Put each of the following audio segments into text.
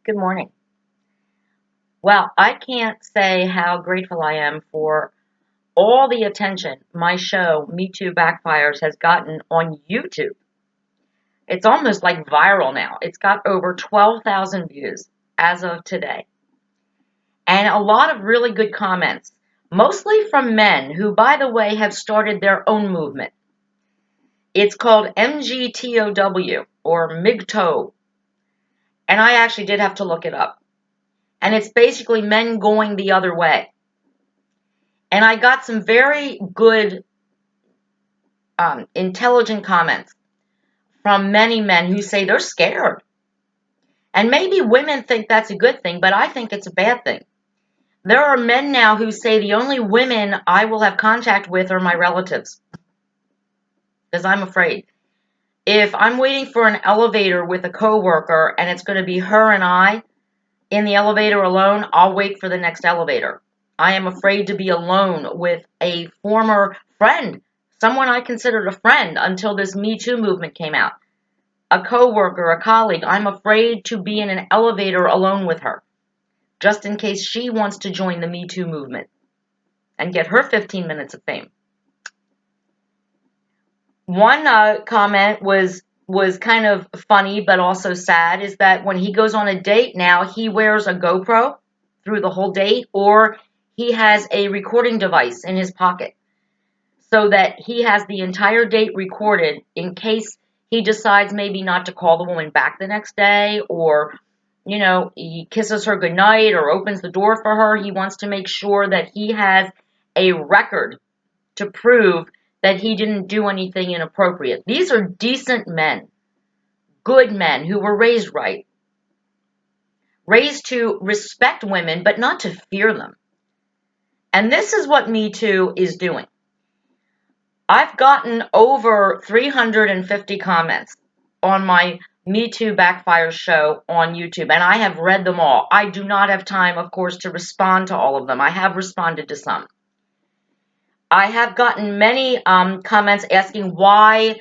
Good morning. Well, I can't say how grateful I am for all the attention my show, Me Too Backfires, has gotten on YouTube. It's almost like viral now. It's got over 12,000 views as of today. And a lot of really good comments, mostly from men who, by the way, have started their own movement. It's called Mgtow or Mgtow. And I actually did have to look it up. And it's basically men going the other way. And I got some very good, intelligent comments from many men who say they're scared. And maybe women think that's a good thing, but I think it's a bad thing. There are men now who say the only women I will have contact with are my relatives, because I'm afraid. If I'm waiting for an elevator with a coworker and it's going to be her and I in the elevator alone, I'll wait for the next elevator. I am afraid to be alone with a former friend, someone I considered a friend until this Me Too movement came out. A coworker, a colleague. I'm afraid to be in an elevator alone with her, just in case she wants to join the Me Too movement and get her 15 minutes of fame. One comment was kind of funny but also sad, is that when he goes on a date now, he wears a GoPro through the whole date, or he has a recording device in his pocket so that he has the entire date recorded in case he decides maybe not to call the woman back the next day, or, he kisses her goodnight or opens the door for her. He wants to make sure that he has a record to prove that he didn't do anything inappropriate. These are decent men, good men who were raised right, raised to respect women, but not to fear them. And this is what Me Too is doing. I've gotten over 350 comments on my Me Too Backfire show on YouTube, and I have read them all. I do not have time, of course, to respond to all of them. I have responded to some. I have gotten many comments asking why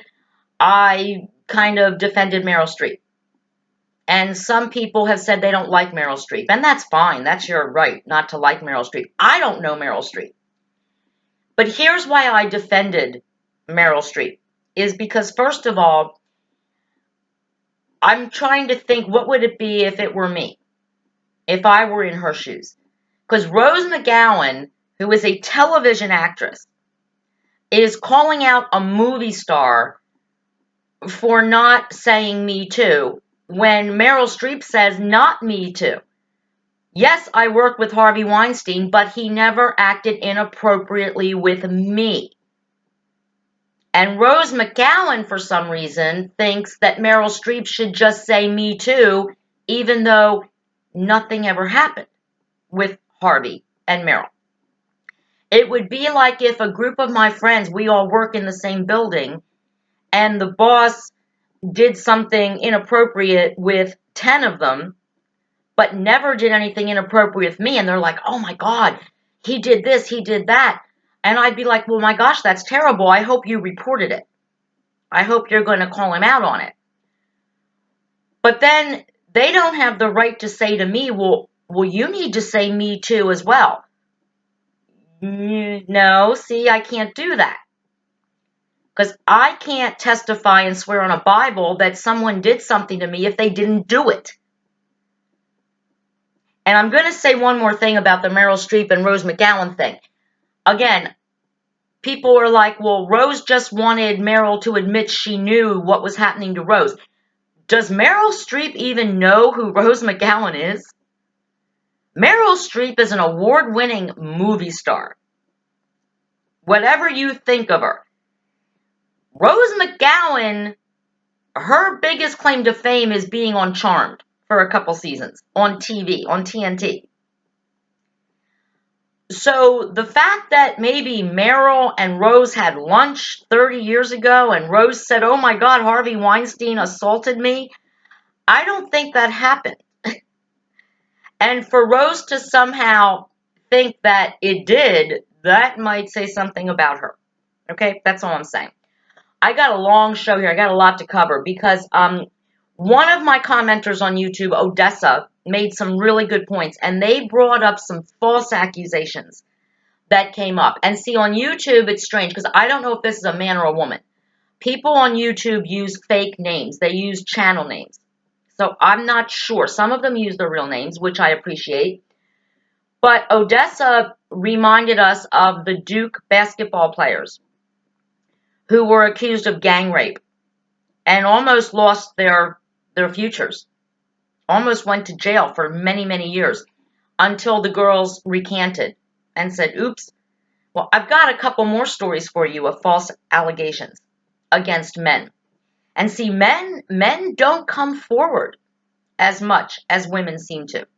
I kind of defended Meryl Streep. And some people have said they don't like Meryl Streep. And that's fine. That's your right not to like Meryl Streep. I don't know Meryl Streep. But here's why I defended Meryl Streep. Is because, first of all, I'm trying to think, what would it be if it were me? If I were in her shoes? Because Rose McGowan, who is a television actress, is calling out a movie star for not saying Me Too, when Meryl Streep says not Me Too. Yes, I worked with Harvey Weinstein, but he never acted inappropriately with me. And Rose McGowan, for some reason, thinks that Meryl Streep should just say Me Too, even though nothing ever happened with Harvey and Meryl. It would be like if a group of my friends, we all work in the same building, and the boss did something inappropriate with 10 of them, but never did anything inappropriate with me. And they're like, oh my God, he did this, he did that. And I'd be like, well, my gosh, that's terrible. I hope you reported it. I hope you're going to call him out on it. But then they don't have the right to say to me, well, you need to say Me Too as well. No, see, I can't do that. Because I can't testify and swear on a Bible that someone did something to me if they didn't do it. And I'm going to say one more thing about the Meryl Streep and Rose McGowan thing. Again, people are like, well, Rose just wanted Meryl to admit she knew what was happening to Rose. Does Meryl Streep even know who Rose McGowan is? Meryl Streep is an award-winning movie star. Whatever you think of her. Rose McGowan, her biggest claim to fame is being on Charmed for a couple seasons on TV, on TNT. So the fact that maybe Meryl and Rose had lunch 30 years ago and Rose said, oh my God, Harvey Weinstein assaulted me, I don't think that happened. And for Rose to somehow think that it did, that might say something about her. Okay, that's all I'm saying. I got a long show here. I got a lot to cover because One of my commenters on YouTube, Odessa, made some really good points, and they brought up some false accusations that came up. And see, on YouTube, it's strange because I don't know if this is a man or a woman. People on YouTube use fake names. They use channel names. So I'm not sure. Some of them use their real names, which I appreciate. But Odessa reminded us of the Duke basketball players who were accused of gang rape and almost lost their futures. Almost went to jail for many, many years until the girls recanted and said, oops. Well, I've got a couple more stories for you of false allegations against men. And see, men don't come forward as much as women seem to.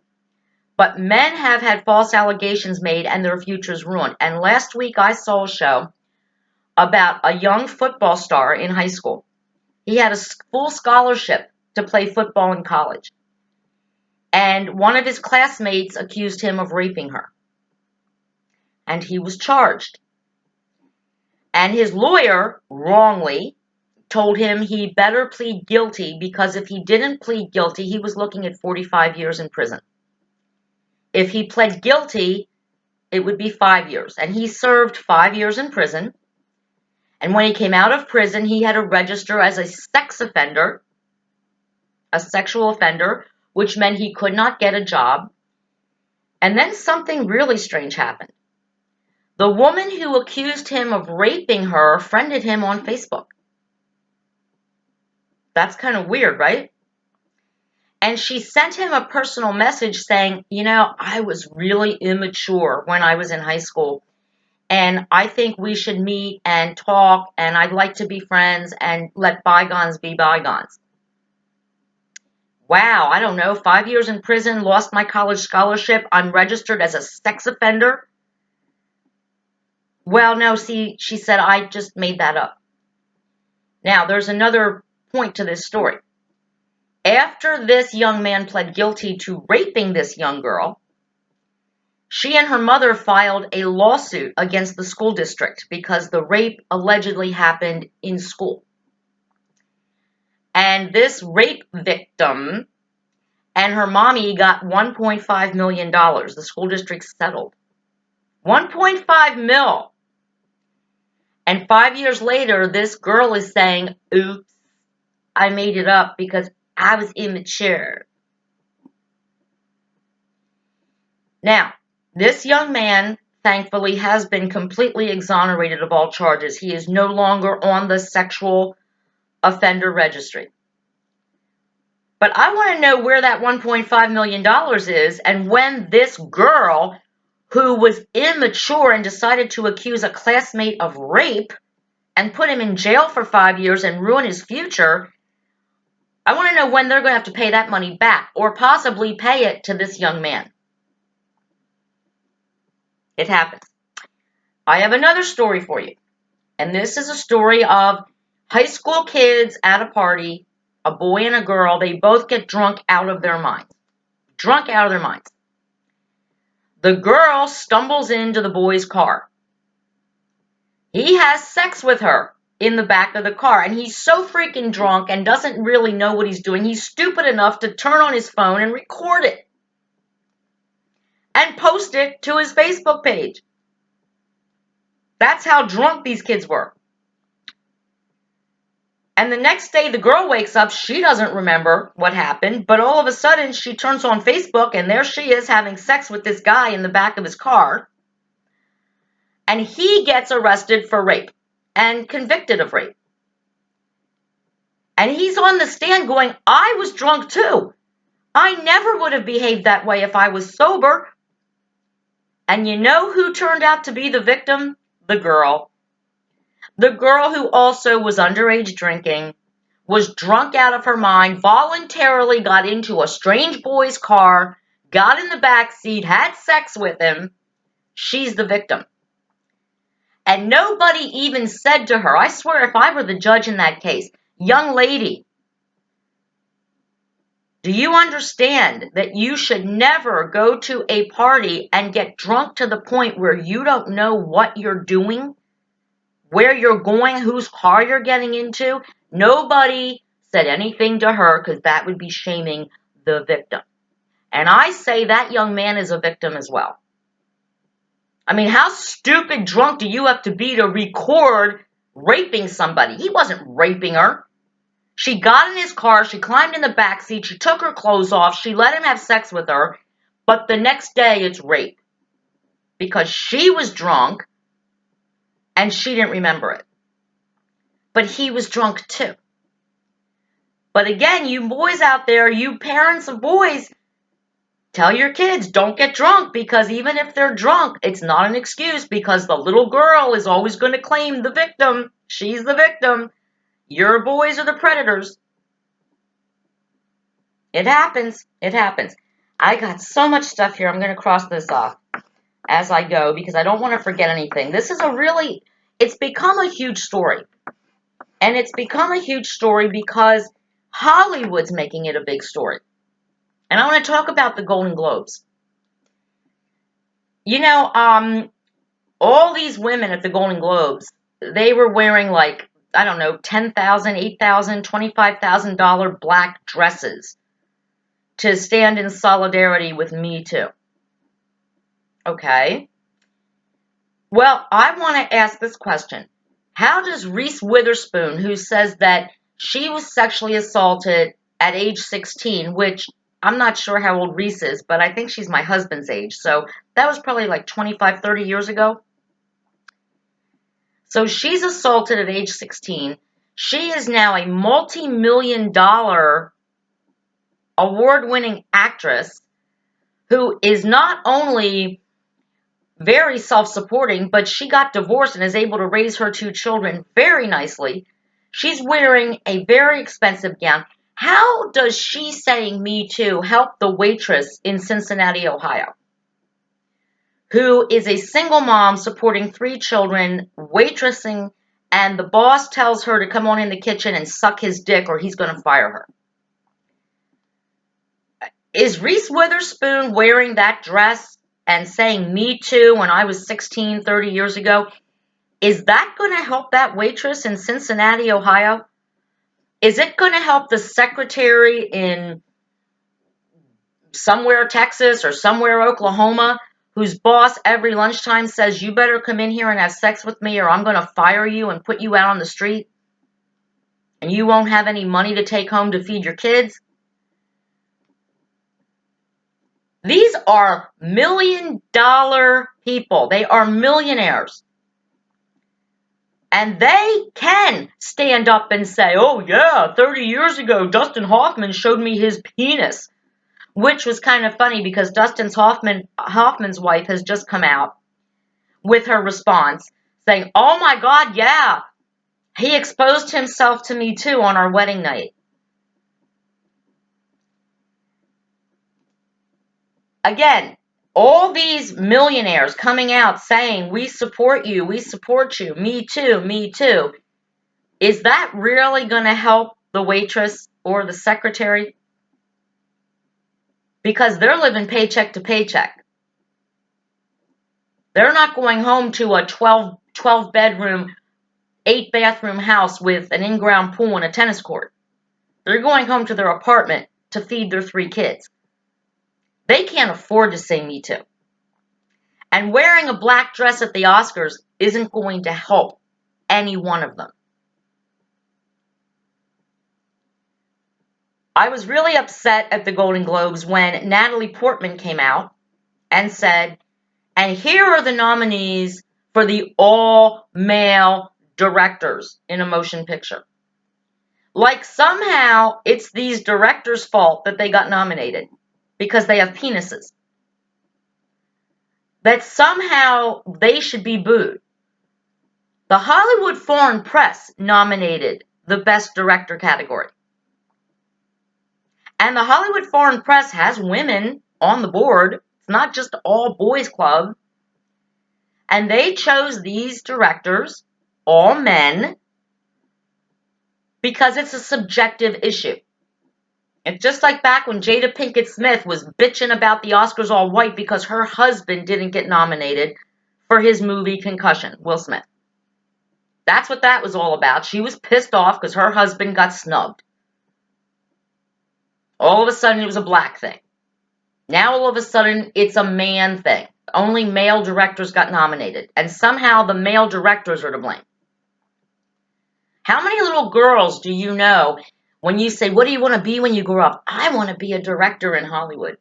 But men have had false allegations made and their futures ruined. And last week I saw a show about a young football star in high school. He had a full scholarship to play football in college. And one of his classmates accused him of raping her. And he was charged. And his lawyer, wrongly, told him he better plead guilty because if he didn't plead guilty, he was looking at 45 years in prison. If he pled guilty, it would be 5 years. And he served 5 years in prison. And when he came out of prison, he had to register as a sex offender, a sexual offender, which meant he could not get a job. And then something really strange happened. The woman who accused him of raping her friended him on Facebook. That's kind of weird, right? And she sent him a personal message saying, you know, I was really immature when I was in high school. And I think we should meet and talk. And I'd like to be friends and let bygones be bygones. Wow, I don't know. 5 years in prison, lost my college scholarship. I'm registered as a sex offender. Well, no, see, she said, I just made that up. Now, there's another point to this story. After this young man pled guilty to raping this young girl, she and her mother filed a lawsuit against the school district because the rape allegedly happened in school. And this rape victim and her mommy got $1.5 million. The school district settled. 1.5 mil. And 5 years later, this girl is saying, oops, I made it up because I was immature. Now, this young man, thankfully, has been completely exonerated of all charges. He is no longer on the sexual offender registry. But I want to know where that $1.5 million is and when this girl, who was immature and decided to accuse a classmate of rape and put him in jail for 5 years and ruin his future, I want to know when they're going to have to pay that money back or possibly pay it to this young man. It happens. I have another story for you. And this is a story of high school kids at a party, a boy and a girl. They both get drunk out of their minds. Drunk out of their minds. The girl stumbles into the boy's car. He has sex with her in the back of the car. And he's so freaking drunk and doesn't really know what he's doing. He's stupid enough to turn on his phone and record it. And post it to his Facebook page. That's how drunk these kids were. And the next day, the girl wakes up. She doesn't remember what happened. But all of a sudden, she turns on Facebook, and there she is having sex with this guy in the back of his car. And he gets arrested for rape and convicted of rape. And he's on the stand going, I was drunk too. I never would have behaved that way if I was sober. And you know who turned out to be the victim? The girl. The girl who also was underage drinking, was drunk out of her mind, voluntarily got into a strange boy's car, got in the back seat, had sex with him. She's the victim. And nobody even said to her, I swear if I were the judge in that case, young lady, do you understand that you should never go to a party and get drunk to the point where you don't know what you're doing? Where you're going, whose car you're getting into? Nobody said anything to her because that would be shaming the victim. And I say that young man is a victim as well. I mean, how stupid drunk do you have to be to record raping somebody? He wasn't raping her. She got in his car, she climbed in the back seat, she took her clothes off, she let him have sex with her, but the next day it's rape. Because she was drunk and she didn't remember it. But he was drunk too. But again, you boys out there, you parents of boys, tell your kids, don't get drunk, because even if they're drunk, it's not an excuse, because the little girl is always going to claim the victim. She's the victim. Your boys are the predators. It happens. It happens. I got so much stuff here. I'm going to cross this off as I go because I don't want to forget anything. This is it's become a huge story. And it's become a huge story because Hollywood's making it a big story. And I want to talk about the Golden Globes. You know, all these women at the Golden Globes, they were wearing like, I don't know, $10,000, $8,000, $25,000 black dresses to stand in solidarity with Mgtow. Okay. Well, I want to ask this question. How does Reese Witherspoon, who says that she was sexually assaulted at age 16, which I'm not sure how old Reese is, but I think she's my husband's age. So that was probably like 25, 30 years ago. So she's assaulted at age 16. She is now a multi-million-dollar award-winning actress who is not only very self-supporting, but she got divorced and is able to raise her two children very nicely. She's wearing a very expensive gown. How does she saying "Me Too" help the waitress in Cincinnati, Ohio, who is a single mom supporting three children, waitressing, and the boss tells her to come on in the kitchen and suck his dick or he's going to fire her? Is Reese Witherspoon wearing that dress and saying "Me Too" when I was 16, 30 years ago? Is that going to help that waitress in Cincinnati, Ohio? Is it going to help the secretary in somewhere Texas or somewhere Oklahoma whose boss every lunchtime says, you better come in here and have sex with me or I'm going to fire you and put you out on the street and you won't have any money to take home to feed your kids? These are $1 million people. They are millionaires. And they can stand up and say, oh yeah, 30 years ago, Dustin Hoffman showed me his penis. Which was kind of funny because Hoffman's wife has just come out with her response saying, oh my God, yeah, he exposed himself to me too on our wedding night. Again, all these millionaires coming out saying, we support you, me too, me too. Is that really going to help the waitress or the secretary? Because they're living paycheck to paycheck. They're not going home to a 12 bedroom, 8 bathroom house with an in-ground pool and a tennis court. They're going home to their apartment to feed their 3 kids. They can't afford to say "Me Too." And wearing a black dress at the Oscars isn't going to help any one of them. I was really upset at the Golden Globes when Natalie Portman came out and said, and here are the nominees for the all-male directors in a motion picture. Like somehow it's these directors' fault that they got nominated because they have penises. That somehow they should be booed. The Hollywood Foreign Press nominated the Best Director category. And the Hollywood Foreign Press has women on the board. It's not just all boys club. And they chose these directors, all men, because it's a subjective issue. It's just like back when Jada Pinkett Smith was bitching about the Oscars all white because her husband didn't get nominated for his movie Concussion, Will Smith. That's what that was all about. She was pissed off because her husband got snubbed. All of a sudden, it was a black thing. Now, all of a sudden, it's a man thing. Only male directors got nominated. And somehow the male directors are to blame. How many little girls do you know when you say, what do you want to be when you grow up? I want to be a director in Hollywood.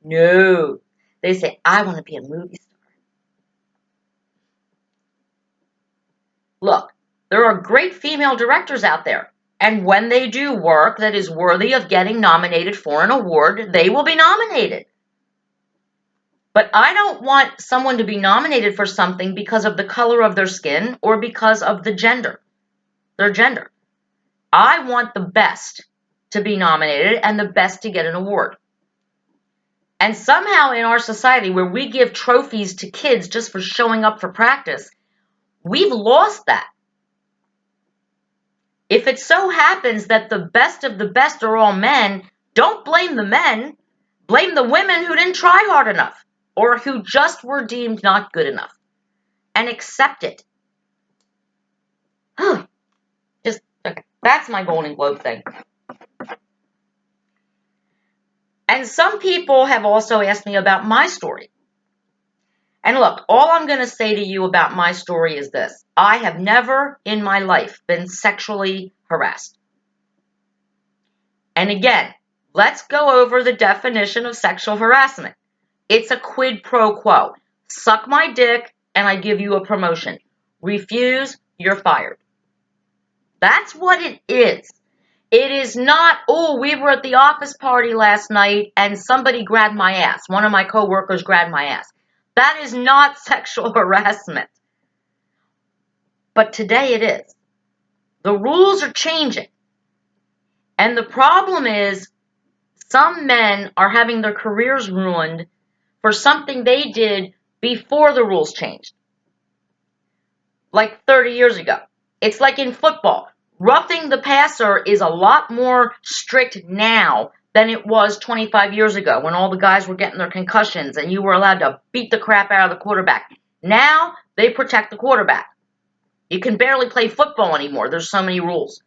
No. They say, I want to be a movie star. Look, there are great female directors out there. And when they do work that is worthy of getting nominated for an award, they will be nominated. But I don't want someone to be nominated for something because of the color of their skin or because of their gender. I want the best to be nominated and the best to get an award. And somehow in our society where we give trophies to kids just for showing up for practice, we've lost that. If it so happens that the best of the best are all men, don't blame the men. Blame the women who didn't try hard enough or who just were deemed not good enough. And accept it. Just, okay, that's my Golden Globe thing. And some people have also asked me about my story. And look, all I'm going to say to you about my story is this. I have never in my life been sexually harassed. And again, let's go over the definition of sexual harassment. It's a quid pro quo. Suck my dick and I give you a promotion. Refuse, you're fired. That's what it is. It is not, oh, we were at the office party last night and somebody grabbed my ass. One of my coworkers grabbed my ass. That is not sexual harassment. But today it is. The rules are changing. And the problem is some men are having their careers ruined for something they did before the rules changed. Like 30 years ago. It's like in football. Roughing the passer is a lot more strict now than it was 25 years ago when all the guys were getting their concussions and you were allowed to beat the crap out of the quarterback. Now they protect the quarterback. You can barely play football anymore. There's so many rules.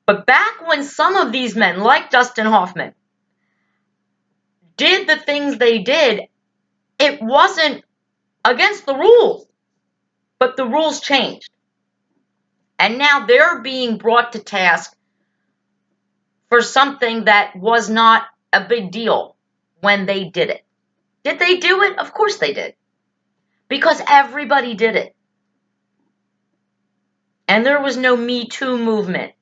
But back when some of these men, like Dustin Hoffman, did the things they did, it wasn't against the rules. But the rules changed. And now they're being brought to task for something that was not a big deal when they did it. Did they do it? Of course they did. Because everybody did it. And there was no Me Too movement.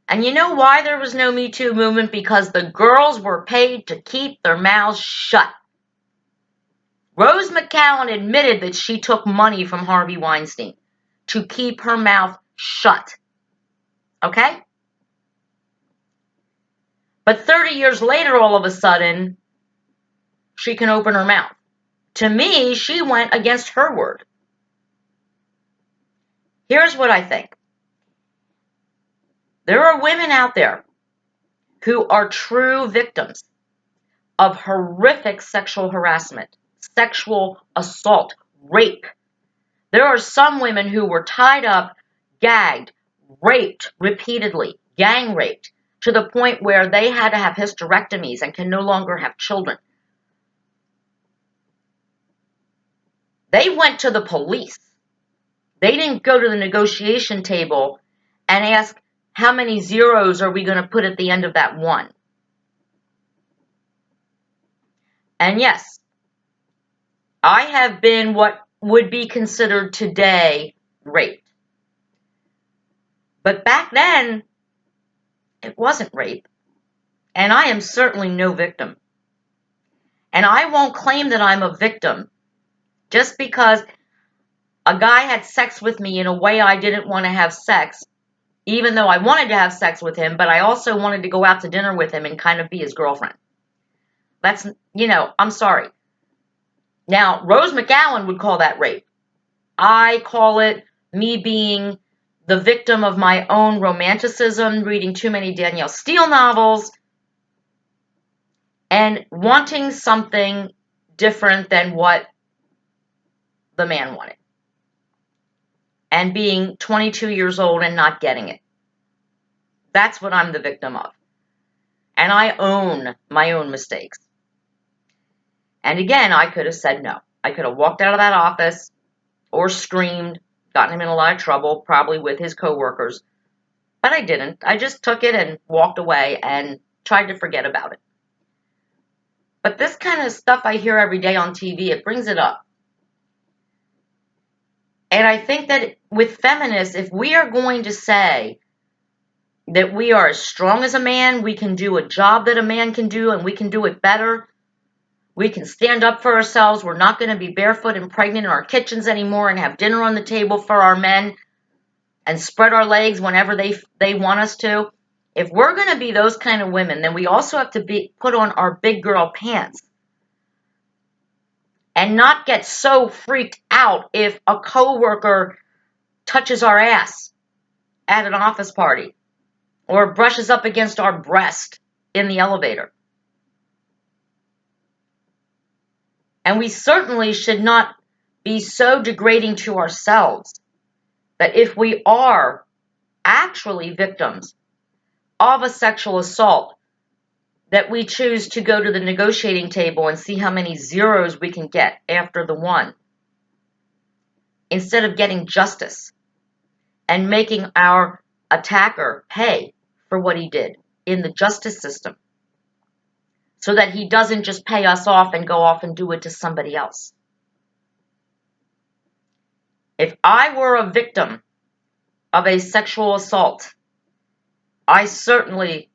And you know why there was no Me Too movement? Because the girls were paid to keep their mouths shut. Rose McGowan admitted that she took money from Harvey Weinstein to keep her mouth shut. Okay? But 30 years later, all of a sudden, she can open her mouth. To me, she went against her word. Here's what I think. There are women out there who are true victims of horrific sexual harassment, sexual assault, rape. There are some women who were tied up, gagged, raped repeatedly, gang raped, to the point where they had to have hysterectomies and can no longer have children. They went to the police. They didn't go to the negotiation table and ask, how many zeros are we going to put at the end of that one? And yes, I have been what would be considered today raped. But back then, it wasn't rape. And I am certainly no victim. And I won't claim that I'm a victim just because a guy had sex with me in a way I didn't want to have sex, even though I wanted to have sex with him, but I also wanted to go out to dinner with him and kind of be his girlfriend. That's, I'm sorry. Now, Rose McGowan would call that rape. I call it me being the victim of my own romanticism, reading too many Danielle Steele novels, and wanting something different than what the man wanted. And being 22 years old and not getting it. That's what I'm the victim of. And I own my own mistakes. And again, I could have said no. I could have walked out of that office or screamed, gotten him in a lot of trouble, probably with his coworkers. But I didn't. I just took it and walked away and tried to forget about it. But this kind of stuff I hear every day on TV, it brings it up. And I think that with feminists, if we are going to say that we are as strong as a man, we can do a job that a man can do, and we can do it better, we can stand up for ourselves, we're not going to be barefoot and pregnant in our kitchens anymore and have dinner on the table for our men and spread our legs whenever they want us to. If we're going to be those kind of women, then we also have to put on our big girl pants and not get so freaked out if a coworker touches our ass at an office party or brushes up against our breast in the elevator. And we certainly should not be so degrading to ourselves that if we are actually victims of a sexual assault, that we choose to go to the negotiating table and see how many zeros we can get after the one, instead of getting justice and making our attacker pay for what he did in the justice system, so that he doesn't just pay us off and go off and do it to somebody else. If I were a victim of a sexual assault, I certainly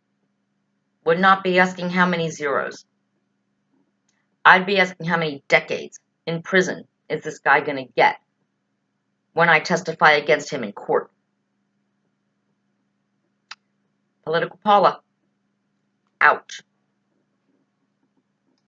would not be asking how many zeros. I'd be asking how many decades in prison is this guy going to get when I testify against him in court. Political Paula, out.